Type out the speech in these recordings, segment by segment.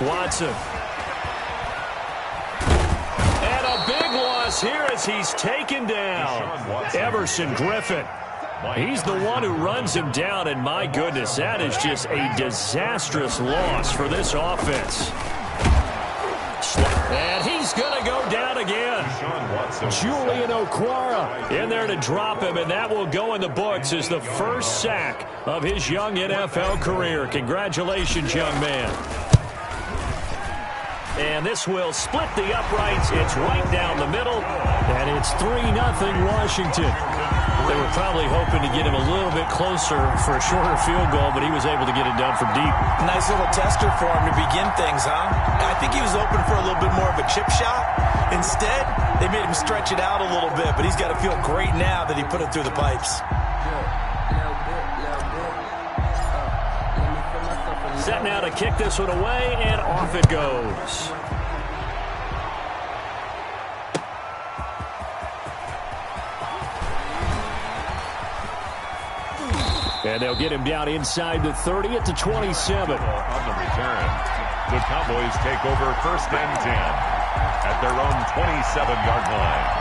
Watson. And a big loss here as he's taken down. Everson Griffin. He's the one who runs him down, and my goodness, that is just a disastrous loss for this offense. And he's going to go down again. Julian Okwara in there to drop him, and that will go in the books as the first sack of his young NFL career. Congratulations, young man. And this will split the uprights. It's right down the middle, and it's 3-0 Washington. They were probably hoping to get him a little bit closer for a shorter field goal, but he was able to get it done from deep. Nice little tester for him to begin things, huh? I think he was open for a little bit more of a chip shot. Instead, they made him stretch it out a little bit, but he's got to feel great now that he put it through the pipes. Set now to kick this one away, and off it goes. And they'll get him down inside the 30 at the 27. On the return, the Cowboys take over 1st and 10 at their own 27-yard line.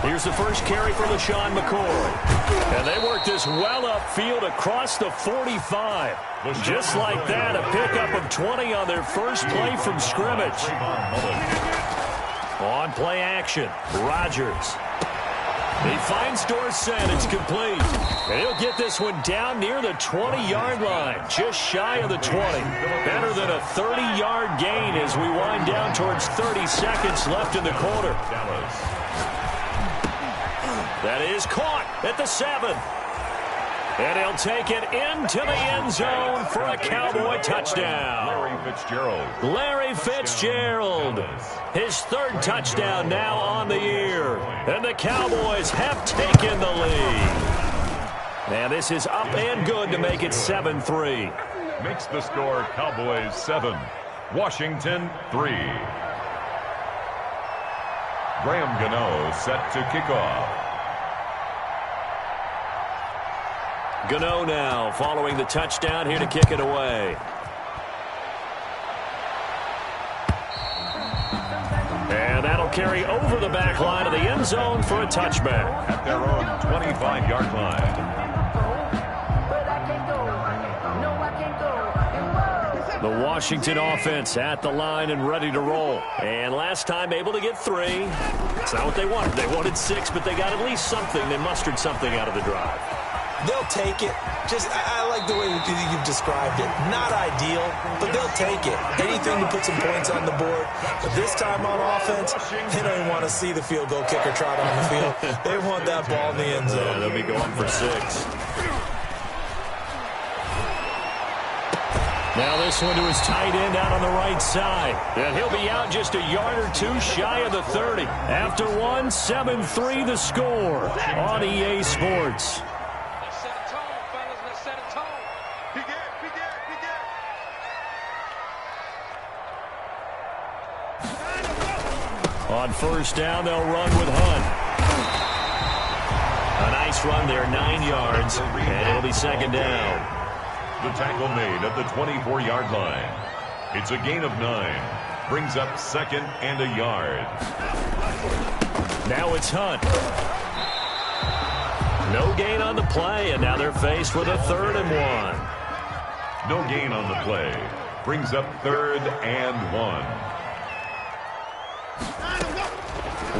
Here's the first carry for LaShawn McCoy. And they work this well upfield across the 45. Just like that, a pickup of 20 on their first play from scrimmage. On play action, Rodgers. He finds Dorsett. It's complete. And he'll get this one down near the 20-yard line, just shy of the 20. Better than a 30-yard gain as we wind down towards 30 seconds left in the quarter. That is caught at the 7. And he'll take it into the end zone for a Cowboy touchdown. Larry Fitzgerald. His 3rd touchdown now on the year. And the Cowboys have taken the lead. And this is up and good to make it 7-3. Makes the score Cowboys 7, Washington 3. Graham Gano set to kick off. Gano now following the touchdown here to kick it away. And that'll carry over the back line of the end zone for a touchback. At their own 25-yard line. The Washington offense at the line and ready to roll. And last time able to get 3. It's not what they wanted. They wanted 6, but they got at least something. They mustered something out of the drive. They'll take it. I like the way you've described it. Not ideal, but they'll take it. Anything to put some points on the board. But this time on offense, they don't even want to see the field goal kicker trot on the field. They want that ball in the end zone. Yeah, they'll be going for 6. Now this one to his tight end out on the right side. And he'll be out just a yard or 2 shy of the 30. After 1, 7-3 the score on EA Sports. On 1st down, they'll run with Hunt. A nice run there, 9 yards, and it'll be 2nd down. The tackle made at the 24-yard line. It's a gain of 9. Brings up 2nd and a yard. Now it's Hunt. No gain on the play, and now they're faced with a 3rd and 1. No gain on the play. Brings up 3rd and 1.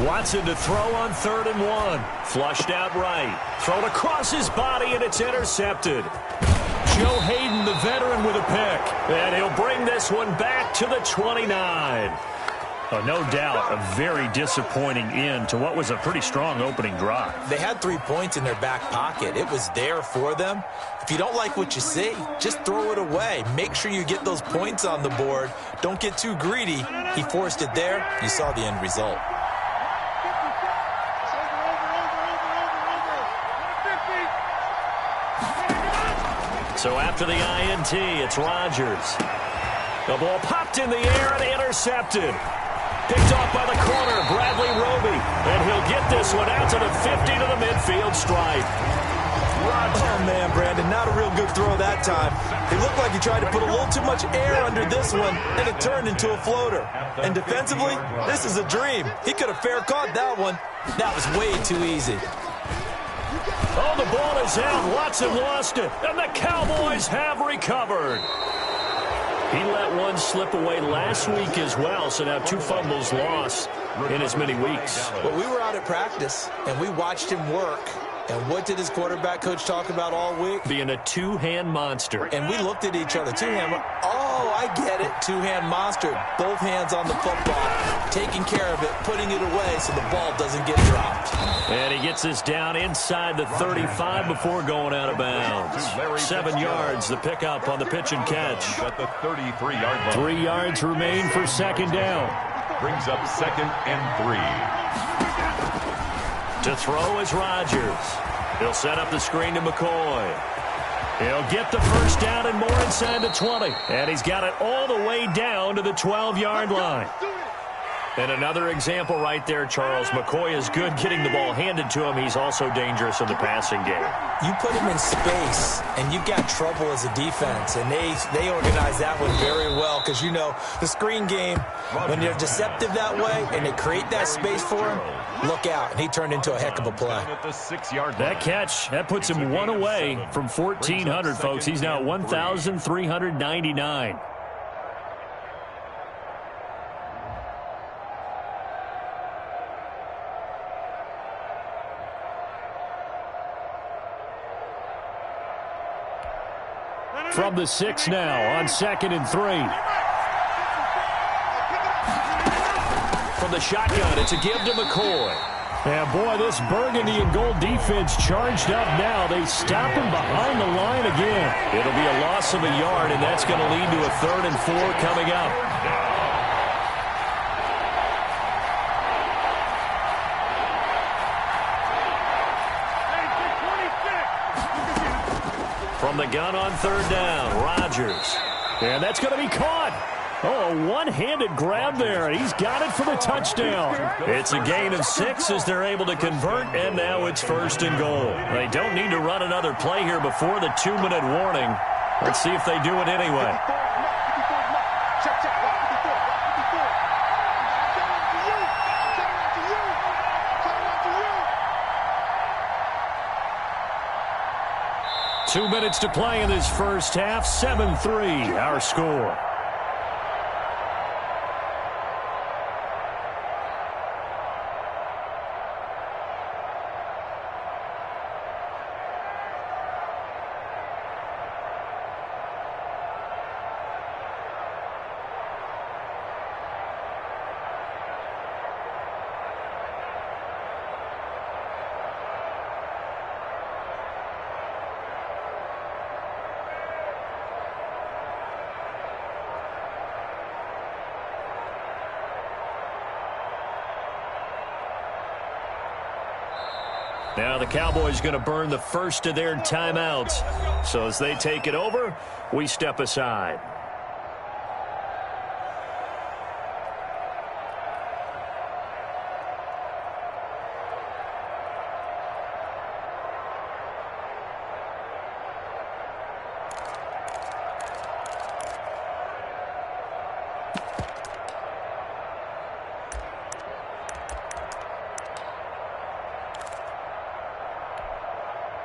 Watson to throw on 3rd and 1. Flushed out right. Thrown across his body, and it's intercepted. Joe Hayden, the veteran, with a pick. And he'll bring this one back to the 29. No doubt a very disappointing end to what was a pretty strong opening drive. They had 3 points in their back pocket. It was there for them. If you don't like what you see, just throw it away. Make sure you get those points on the board. Don't get too greedy. He forced it there. You saw the end result. So after the INT, it's Rodgers. The ball popped in the air and intercepted. Picked off by the corner, Bradley Roby. And he'll get this one out to the 50 to the midfield stripe. Oh, man, Brandon, not a real good throw that time. It looked like he tried to put a little too much air under this one, and it turned into a floater. And defensively, this is a dream. He could have fair caught that one. That was way too easy. Oh, the ball is out. Watson lost it, and the Cowboys have recovered. He let one slip away last week as well, so now 2 fumbles lost in as many weeks. Well, we were out at practice, and we watched him work. And what did his quarterback coach talk about all week? Being a two-hand monster. And we looked at each other. Two-hand. Oh, I get it. Two-hand monster. Both hands on the football. Taking care of it. Putting it away so the ball doesn't get dropped. And he gets this down inside the 35 before going out of bounds. 7 yards, the pickup on the pitch and catch. At the 33-yard line. 3 yards remain for second down. Brings up 2nd and 3. To throw is Rodgers. He'll set up the screen to McCoy. He'll get the first down and more inside the 20. And he's got it all the way down to the 12-yard line. And another example right there, Charles. McCoy is good getting the ball handed to him. He's also dangerous in the passing game. You put him in space, and you've got trouble as a defense. And they organize that one very well because, you know, the screen game, when they're deceptive that way and they create that space for him, look out. And he turned into a heck of a play. That catch, that puts him one away from 1,400, folks. He's now at 1,399. From the 6 now on 2nd and 3. From the shotgun, it's a give to McCoy. And boy, this burgundy and gold defense charged up now. They stop him behind the line again. It'll be a loss of a yard, and that's going to lead to a 3rd and 4 coming up. From the gun on 3rd down, Rodgers. And that's going to be caught. Oh, a one-handed grab there. He's got it for the touchdown. It's a gain of 6 as they're able to convert, and now it's 1st and goal. They don't need to run another play here before the 2-minute warning. Let's see if they do it anyway. Two minutes to play in this first half. 7-3, our score. Now the Cowboys going to burn the first of their timeouts. So as they take it over, we step aside.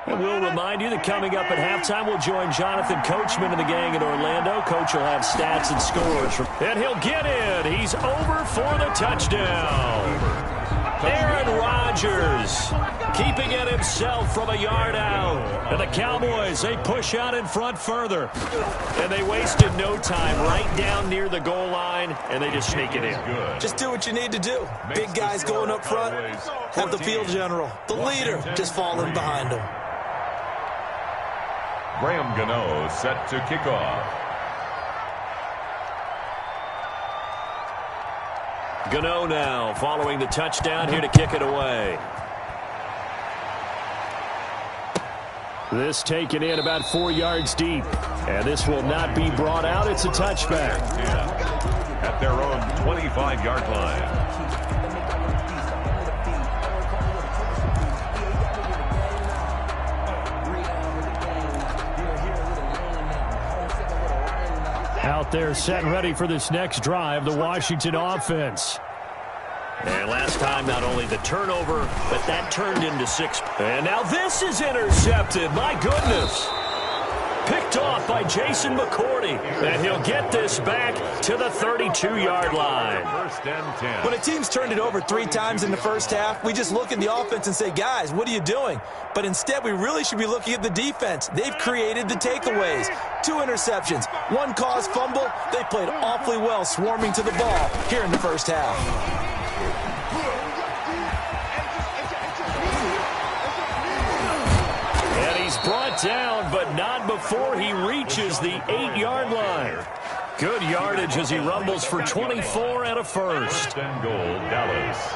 And we'll remind you that coming up at halftime, we'll join Jonathan Coachman and the gang in Orlando. Coach will have stats and scores. And he'll get in. He's over for the touchdown. Aaron Rodgers keeping it himself from a yard out. And the Cowboys, they push out in front further. And they wasted no time right down near the goal line, and they just sneak it in. Just do what you need to do. Big guys going up front. Have the field general, the leader, just falling behind him. Graham Gano set to kick off. Gano now following the touchdown here to kick it away. This taken in about 4 yards deep. And this will not be brought out. It's a touchback. At their own 25-yard line. Out there set and ready for this next drive, the Washington offense. And last time, not only the turnover, but that turned into 6. And now this is intercepted. My goodness. Picked off by Jason McCourty. And he'll get this back to the 32-yard line. First and 10. When a team's turned it over 3 times in the first half, we just look at the offense and say, guys, what are you doing? But instead, we really should be looking at the defense. They've created the takeaways. 2 interceptions, 1 caused fumble. They played awfully well swarming to the ball here in the first half. And he's brought down, but not before he reaches the 8-yard line. Good yardage as he rumbles for 24 and a first. First and goal, Dallas.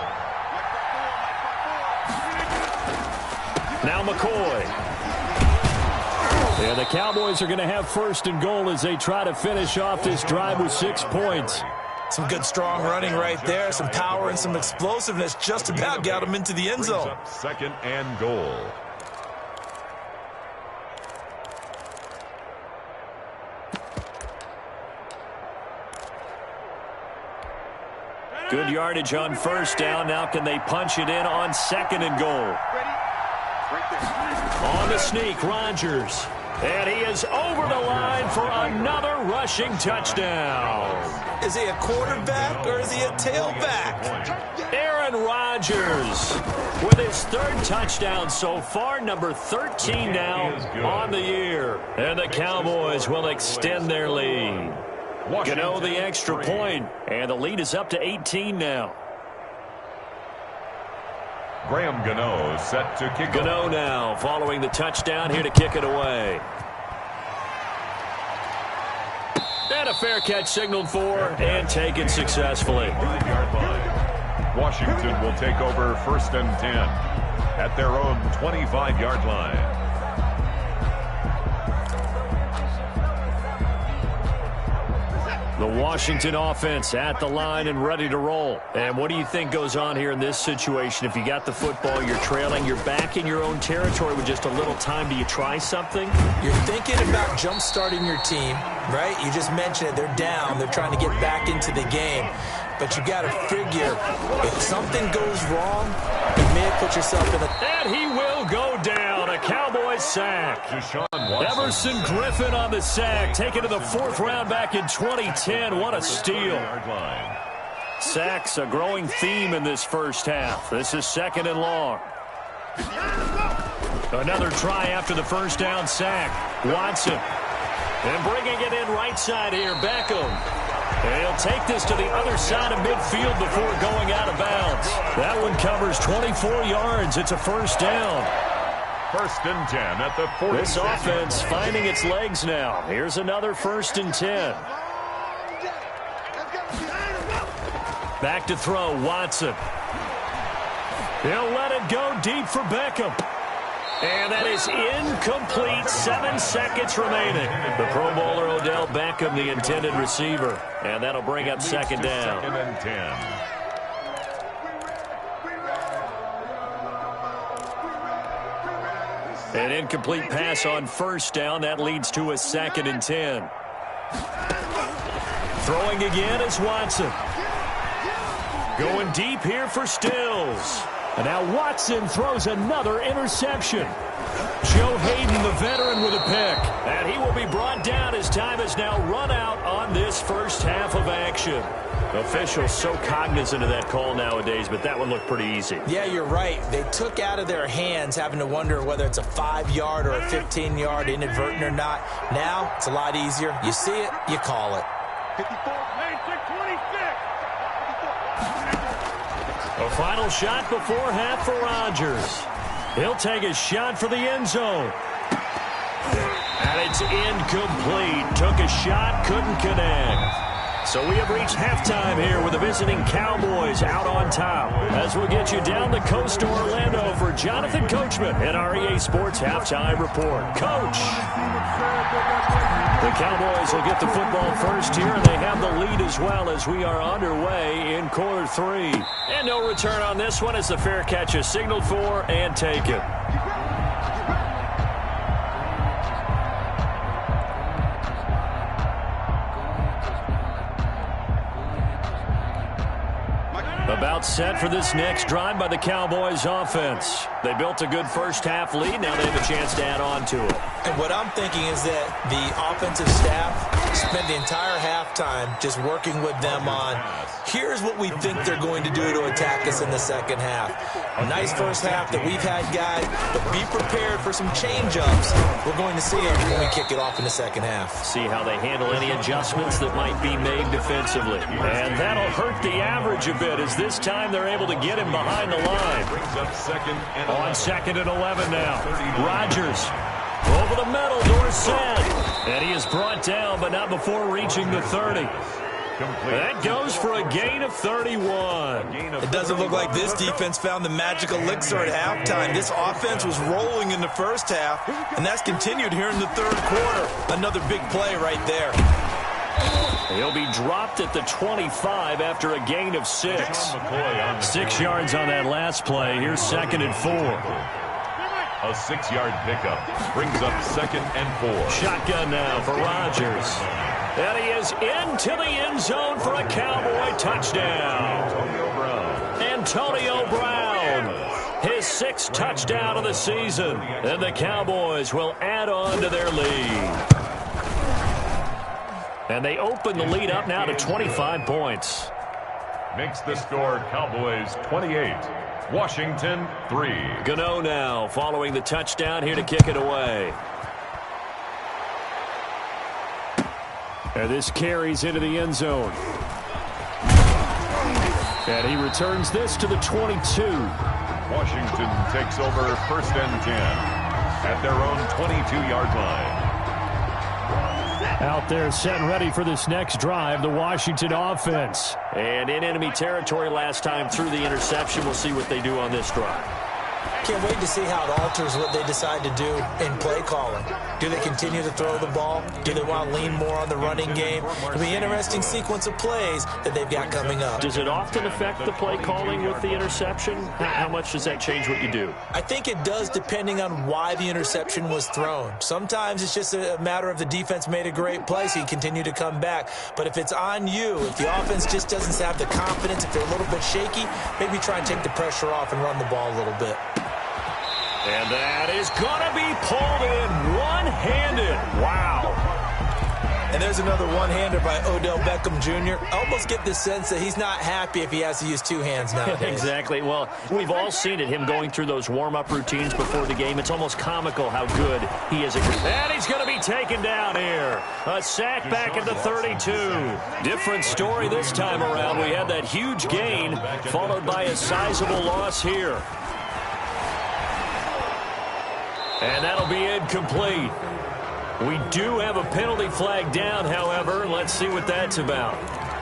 Now McCoy. And the Cowboys are going to have first and goal as they try to finish off this drive with 6 points. Some good, strong running right there. Some power and some explosiveness just about got him into the end zone. Second and goal. Good yardage on first down. Now can they punch it in on second and goal? On the sneak, Rodgers. And he is over the line for another rushing touchdown. Is he a quarterback or is he a tailback? Aaron Rodgers with his 3rd touchdown so far, number 13 now on the year. And the Cowboys will extend their lead. Gano the extra point, and the lead is up to 18 now. Graham Gano set to kick. Gano now following the touchdown here to kick it away. And a fair catch signaled for and taken successfully. 5-yard line. Washington will take over first and 10 at their own 25-yard line. The Washington offense at the line and ready to roll. And what do you think goes on here in this situation? If you got the football, you're trailing, you're back in your own territory with just a little time. Do you try something? You're thinking about jump-starting your team, right? You just mentioned it. They're down. They're trying to get back into the game. But you got to figure, if something goes wrong, you may have put yourself in a... And he will go down. A Cowboys sack. Everson Griffin on the sack. Taken to the 4th round back in 2010. What a steal. Sacks a growing theme in this first half. This is 2nd and long. Another try after the first down sack. Watson. And bringing it in right side here, Beckham. And he'll take this to the other side of midfield before going out of bounds. That one covers 24 yards. It's a first down. First and 10 at the 40. This offense finding its legs now. Here's another first and 10. Back to throw, Watson. He'll let it go deep for Beckham. And that is incomplete. 7 seconds remaining. The Pro Bowler Odell Beckham, the intended receiver. And that'll bring up second down. 2nd and 10. An incomplete pass on first down. That leads to a 2nd and 10. Throwing again is Watson. Going deep here for Stills. And now Watson throws another interception. Joe Hayden, the veteran, with a pick. And he will be brought down as time has now run out on this first half of action. Officials so cognizant of that call nowadays, but that one looked pretty easy. Yeah, you're right. They took out of their hands having to wonder whether it's a 5-yard or a 15-yard inadvertent or not. Now, it's a lot easier. You see it, you call it. 54, 26. A final shot before half for Rodgers. He'll take a shot for the end zone. And it's incomplete. Took a shot, couldn't connect. So we have reached halftime here with the visiting Cowboys out on top. As we'll get you down the coast to Orlando for Jonathan Coachman at our EA Sports Halftime Report. Coach! The Cowboys will get the football first here, and they have the lead as well as we are underway in quarter 3. And no return on this one as the fair catch is signaled for and taken. About set for this next drive by the Cowboys offense. They built a good first half lead. Now they have a chance to add on to it. And what I'm thinking is that the offensive staff spent the entire halftime just working with them on, here's what we think they're going to do to attack us in the second half. A nice first half that we've had, guys, but be prepared for some change-ups. We're going to see them when we kick it off in the second half. See how they handle any adjustments that might be made defensively. And that'll hurt the average a bit as this time they're able to get him behind the line. On 2nd and 11 now. Rodgers over the middle, Dorsett. And he is brought down, but not before reaching the 30. That goes for a gain of 31. It doesn't look like this defense found the magic elixir at halftime. This offense was rolling in the first half, and that's continued here in the third quarter. Another big play right there. He'll be dropped at the 25 after a gain of 6. 6 yards on that last play. Here's 2nd and 4. A 6-yard pickup brings up 2nd and 4. Shotgun now for Rodgers. And he is into the end zone for a Cowboy touchdown. Antonio Brown, his 6th touchdown of the season. And the Cowboys will add on to their lead. And they open the lead up now to 25 points. Makes the score Cowboys 28, Washington 3. Gano now following the touchdown here to kick it away. And this carries into the end zone. And he returns this to the 22. Washington takes over 1st and 10 at their own 22-yard line. Out there set and ready for this next drive, the Washington offense. And in enemy territory last time through the interception. We'll see what they do on this drive. Can't wait to see how it alters what they decide to do in play calling. Do they continue to throw the ball? Do they want to lean more on the running game? It'll be an interesting sequence of plays that they've got coming up. Does it often affect the play calling with the interception? How much does that change what you do? I think it does depending on why the interception was thrown. Sometimes it's just a matter of the defense made a great play, so you continue to come back. But if it's on you, if the offense just doesn't have the confidence, if they're a little bit shaky, maybe try and take the pressure off and run the ball a little bit. And that is going to be pulled in one-handed. Wow. And there's another one-hander by Odell Beckham Jr. I almost get the sense that he's not happy if he has to use 2 hands nowadays. Exactly. Well, we've all seen it, him going through those warm-up routines before the game. It's almost comical how good he is. And he's going to be taken down here. A sack back at the 32. Different story this time around. We had that huge gain followed by a sizable loss here. And that'll be incomplete. We do have a penalty flag down, however. Let's see what that's about.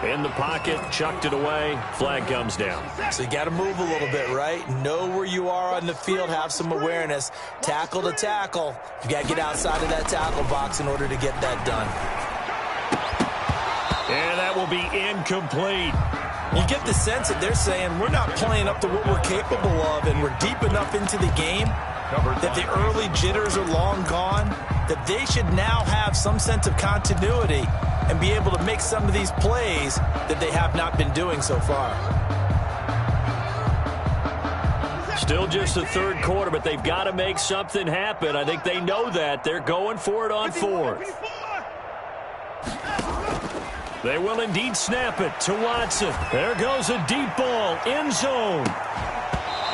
In the pocket, chucked it away. Flag comes down. So you got to move a little bit, right? Know where you are on the field. Have some awareness. Tackle to tackle. You got to get outside of that tackle box in order to get that done. And that will be incomplete. You get the sense that they're saying we're not playing up to what we're capable of, and we're deep enough into the game that the early jitters are long gone, that they should now have some sense of continuity and be able to make some of these plays that they have not been doing so far. Still just the third quarter, but they've got to make something happen. I think they know that. They're going for it on 4th. They will indeed snap it to Watson. There goes a deep ball, end zone.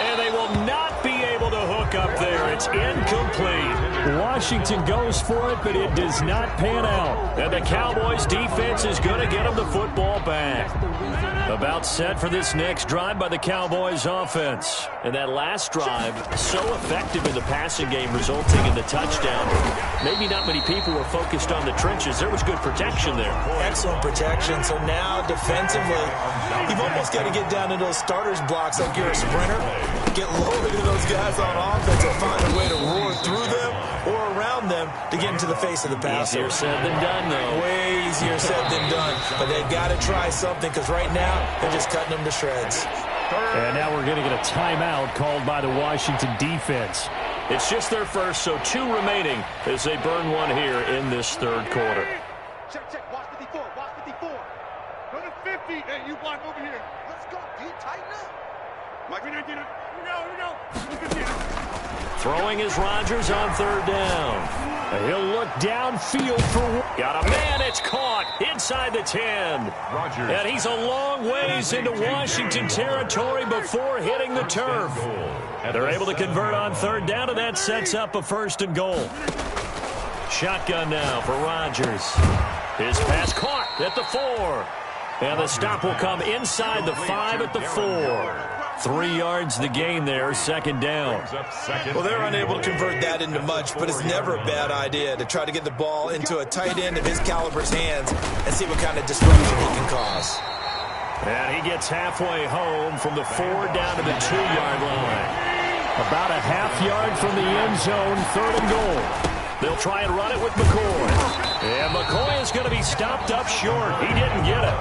And they will not be able to hook up there. it's incomplete. Washington goes for it, but it does not pan out. And the Cowboys defense is going to get them the football back. About set for this next drive by the Cowboys offense. And that last drive, so effective in the passing game, resulting in the touchdown. Maybe not many people were focused on the trenches. There was good protection there. Excellent protection. So now defensively, you've almost got to get down to those starters blocks like you're a sprinter. Get loaded to those guys on offense and find a way to roar through them or around them to get into the face of the passer. Easier said than done, though. Way easier said than done. But they've got to try something because right now they're just cutting them to shreds. And now we're going to get a timeout called by the Washington defense. It's just their first, so 2 remaining as they burn one here in this third quarter. Check, check. Watch 54. Watch 54. Go to 50. Hey, you block over here. Let's go. Do you tighten up? Mike, we go. Throwing is Rodgers on third down. He'll look downfield for... Got a man, it's caught inside the 10. Rodgers. And he's a long ways into Washington territory before hitting the turf. They're able to convert on third down, and that sets up a 1st and goal. Shotgun now for Rodgers. His pass caught at the 4. And the stop will come inside the 5 at the 4. 3 yards the gain there, 2nd down. Well, they're unable to convert that into much, but it's never a bad idea to try to get the ball into a tight end of his caliber's hands and see what kind of disruption he can cause. And he gets halfway home from the 4 down to the 2-yard line. About a half yard from the end zone, 3rd and goal. They'll try and run it with McCoy. And McCoy is going to be stopped up short. He didn't get it.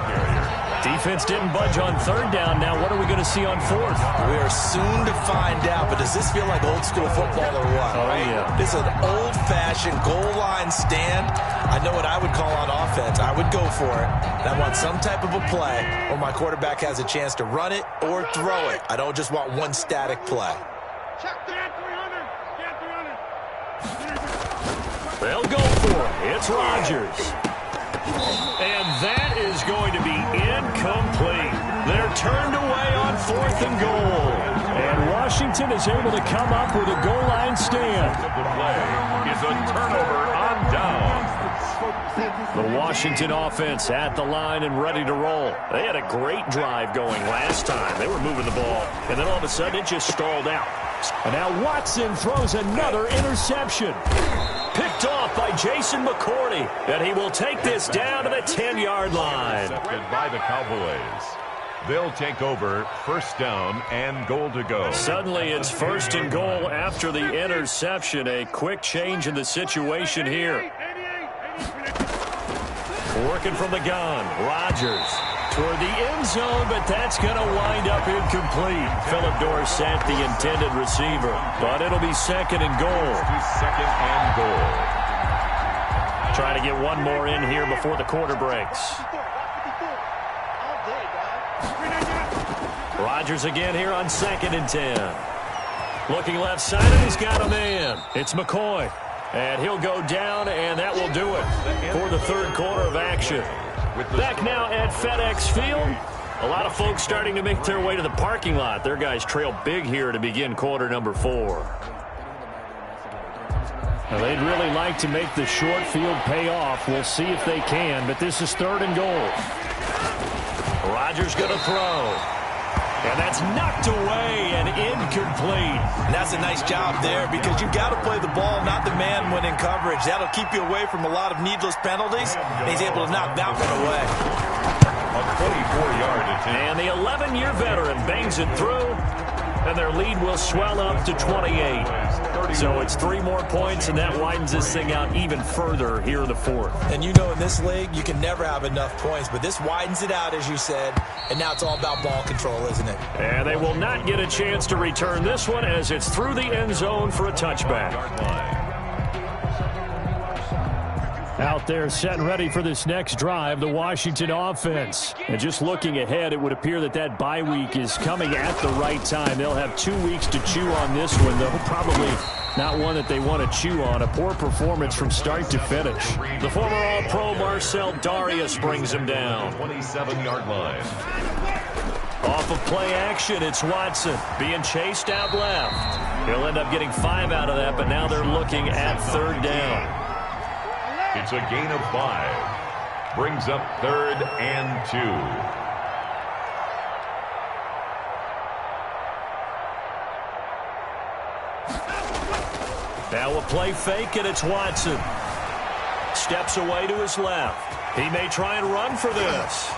Defense didn't budge on 3rd down. Now what are we going to see on 4th? We are soon to find out, but does this feel like old school football or what? Oh, yeah. This is an old-fashioned goal line stand. I know what I would call on offense. I would go for it. And I want some type of a play where my quarterback has a chance to run it or throw it. I don't just want one static play. Check that 300. Get 300. They'll go for it. It's Rodgers. And that is going to be incomplete. They're turned away on 4th and goal. And Washington is able to come up with a goal line stand. The play is a turnover on down. The Washington offense at the line and ready to roll. They had a great drive going last time. They were moving the ball, and then all of a sudden it just stalled out. And now Watson throws another interception. Picked off by Jason McCourty, and he will take this down to the 10-yard line. Intercepted by the Cowboys. They'll take over 1st down and goal to go. Suddenly it's 1st and goal after the interception. A quick change in the situation here. Working from the gun, Rodgers toward the end zone, but that's going to wind up incomplete. Philip Dorsett, the intended receiver, but it'll be 2nd and goal. 2nd and goal. Trying to get one more in here before the quarter breaks. Rodgers again here on 2nd and 10. Looking left side, and he's got a man. It's McCoy. And he'll go down, and that will do it for the 3rd quarter of action. Back now at FedEx Field. A lot of folks starting to make their way to the parking lot. Their guys trail big here to begin quarter number 4. Well, they'd really like to make the short field pay off. We'll see if they can, but this is 3rd and goal. Rodgers going to throw. And that's knocked away and incomplete. And that's a nice job there because you've got to play the ball, not the man when in coverage. That'll keep you away from a lot of needless penalties. And he's able to knock that one away. A 24-yard attempt. And the 11-year veteran bangs it through. And their lead will swell up to 28. So it's 3 more points, and that widens this thing out even further here in the 4th. And you know in this league, you can never have enough points, but this widens it out, as you said, and now it's all about ball control, isn't it? And they will not get a chance to return this one as it's through the end zone for a touchback. Out there set and ready for this next drive, the Washington offense. And just looking ahead, it would appear that that bye week is coming at the right time. They'll have 2 weeks to chew on this one, though probably not one that they want to chew on. A poor performance from start to finish. The former All-Pro Marcel Darius brings him down. 27-yard line. Off of play action, it's Watson being chased out left. He'll end up getting 5 out of that, but now they're looking at 3rd down. It's a gain of 5. Brings up 3rd and 2. Now a play fake, and it's Watson. Steps away to his left. He may try and run for this.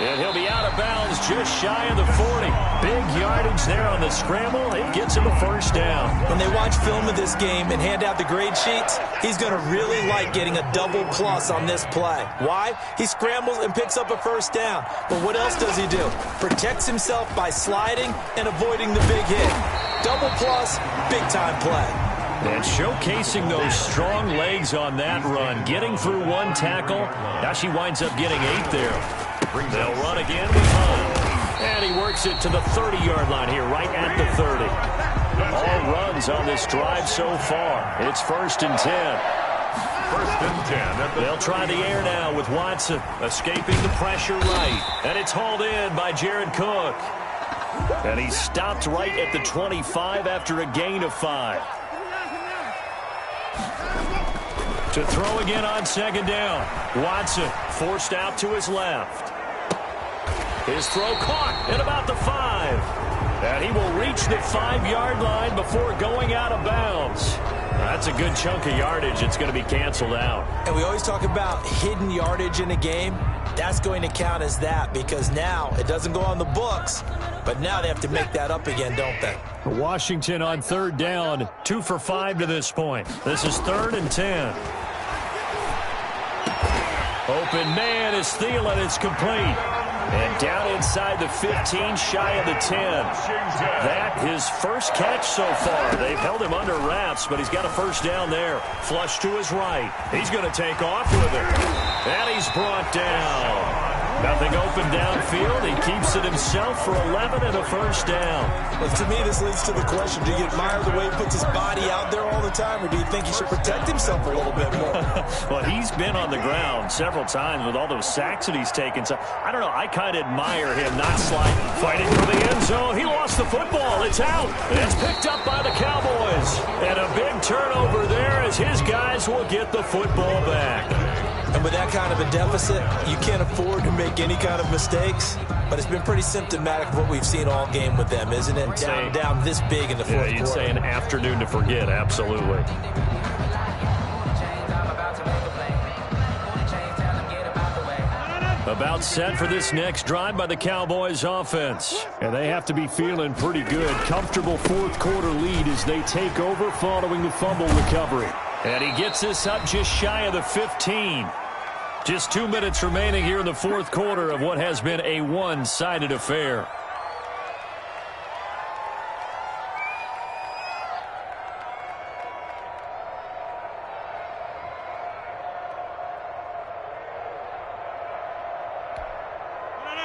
And he'll be out of bounds just shy of the 40. Big yardage there on the scramble. It gets him a 1st down. When they watch film of this game and hand out the grade sheets, he's going to really like getting a double plus on this play. Why? He scrambles and picks up a 1st down. But what else does he do? Protects himself by sliding and avoiding the big hit. Double plus, big-time play. And showcasing those strong legs on that run. Getting through 1 tackle. Now she winds up getting 8 there. They'll run again with Hunt. And he works it to the 30-yard line here, right at the 30. All runs on this drive so far. It's 1st and 10. 1st and 10. They'll try the air now with Watson escaping the pressure right. And it's hauled in by Jared Cook. And he's stopped right at the 25 after a gain of 5. To throw again on 2nd down. Watson forced out to his left. His throw caught at about the 5. And he will reach the 5-yard line before going out of bounds. That's a good chunk of yardage. It's going to be canceled out. And we always talk about hidden yardage in a game. That's going to count as that because now it doesn't go on the books, but now they have to make that up again, don't they? Washington on 3rd down, 2 for 5 to this point. This is 3rd and 10. Open man is Thielen. It's complete. And down inside the 15, shy of the 10. That his 1st catch so far. They've held him under wraps, but he's got a 1st down there. Flush to his right. He's going to take off with it. And he's brought down. Nothing open downfield. He keeps it himself for 11 and a 1st down. Well, to me, this leads to the question, do you admire the way he puts his body out there all the time, or do you think he should protect himself a little bit more? Well, he's been on the ground several times with all those sacks that he's taken. So, I don't know. I kind of admire him not sliding. Fighting for the end zone. He lost the football. It's out. It's picked up by the Cowboys. And a big turnover there as his guys will get the football back. And with that kind of a deficit, you can't afford to make any kind of mistakes. But it's been pretty symptomatic of what we've seen all game with them, isn't it? Down this big in the 4th quarter. Yeah, you'd say an afternoon to forget, absolutely. About set for this next drive by the Cowboys offense. And they have to be feeling pretty good. Comfortable 4th quarter lead as they take over following the fumble recovery. And he gets this up just shy of the 15. Just 2 minutes remaining here in the 4th quarter of what has been a one-sided affair.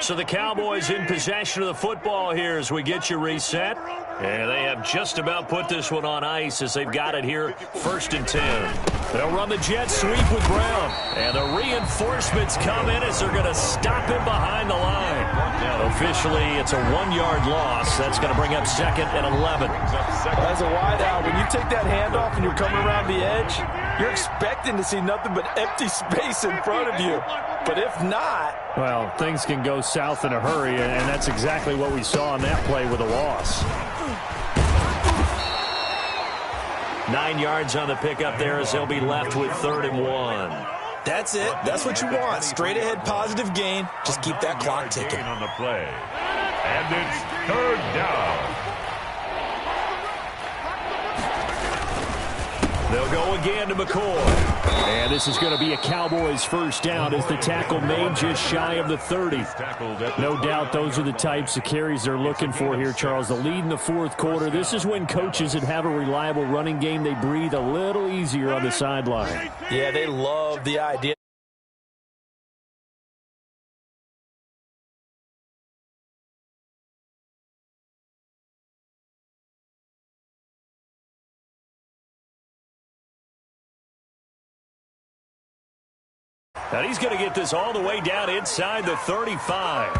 So the Cowboys in possession of the football here as we get you reset. And they have just about put this one on ice as they've got it here 1st and 10. They'll run the jet sweep with Brown. And the reinforcements come in as they're going to stop him behind the line. Officially, it's a 1-yard loss. That's going to bring up 2nd and 11. As a wideout, when you take that handoff and you're coming around the edge, you're expecting to see nothing but empty space in front of you. But if not... Well, things can go south in a hurry, and that's exactly what we saw on that play with a loss. 9 yards on the pickup there as they'll be left with 3rd and 1. That's it. That's what you want. Straight ahead, positive gain. Just keep that clock ticking. On the play. And it's 3rd down. They'll go again to McCoy. And this is going to be a Cowboys 1st down as the tackle made just shy of the 30. No doubt those are the types of carries they're looking for here, Charles. The lead in the 4th quarter. This is when coaches that have a reliable running game, they breathe a little easier on the sideline. Yeah, they love the idea. And he's going to get this all the way down inside the 35.